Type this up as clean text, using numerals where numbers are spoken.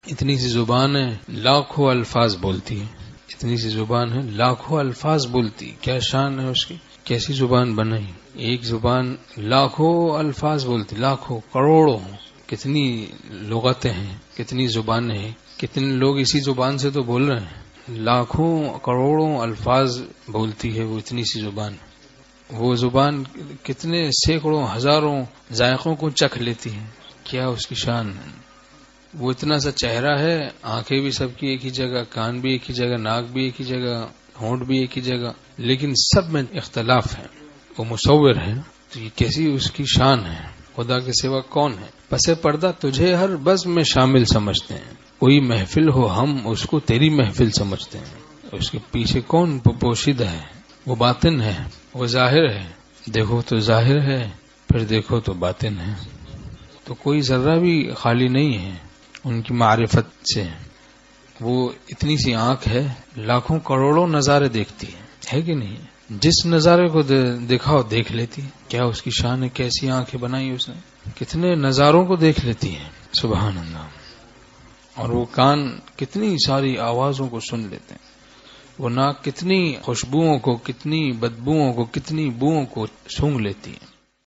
اتنی سی زبان ہے لاکھوں الفاظ بولتی ہے، اتنی سی زبان ہے لاکھوں الفاظ بولتی، کیا شان ہے اس کی، کیسی زبان بنائی، ایک زبان لاکھوں الفاظ بولتی، لاکھوں کروڑوں، کتنی لغتیں ہیں، کتنی زبانیں ہیں، کتنے لوگ اسی زبان سے تو بول رہے ہیں، لاکھوں کروڑوں الفاظ بولتی ہے وہ اتنی سی زبان۔ وہ زبان کتنے سینکڑوں ہزاروں ذائقوں کو چکھ لیتی ہے، کیا اس کی شان ہے۔ وہ اتنا سا چہرہ ہے، آنکھیں بھی سب کی ایک ہی جگہ، کان بھی ایک ہی جگہ، ناک بھی ایک ہی جگہ، ہونٹ بھی ایک ہی جگہ، لیکن سب میں اختلاف ہے، وہ مصور ہے، تو یہ کیسی اس کی شان ہے۔ خدا کے سوا کون ہے؟ پس پردہ تجھے ہر بزم میں شامل سمجھتے ہیں، کوئی محفل ہو ہم اس کو تیری محفل سمجھتے ہیں۔ اس کے پیچھے کون پوشیدہ ہے؟ وہ باطن ہے، وہ ظاہر ہے، دیکھو تو ظاہر ہے، پھر دیکھو تو باطن ہے، تو کوئی ذرہ بھی خالی نہیں ہے ان کی معرفت سے۔ وہ اتنی سی آنکھ ہے، لاکھوں کروڑوں نظارے دیکھتی ہے کہ نہیں؟ جس نظارے کو دکھاؤ دیکھ لیتی ہے، کیا اس کی شان ہے، کیسی آنکھیں بنائی اس نے، کتنے نظاروں کو دیکھ لیتی ہے، سبحان اللہ۔ اور وہ کان کتنی ساری آوازوں کو سن لیتے ہیں، وہ ناک کتنی خوشبوؤں کو، کتنی بدبوؤں کو، کتنی بوؤں کو سونگھ لیتی ہے۔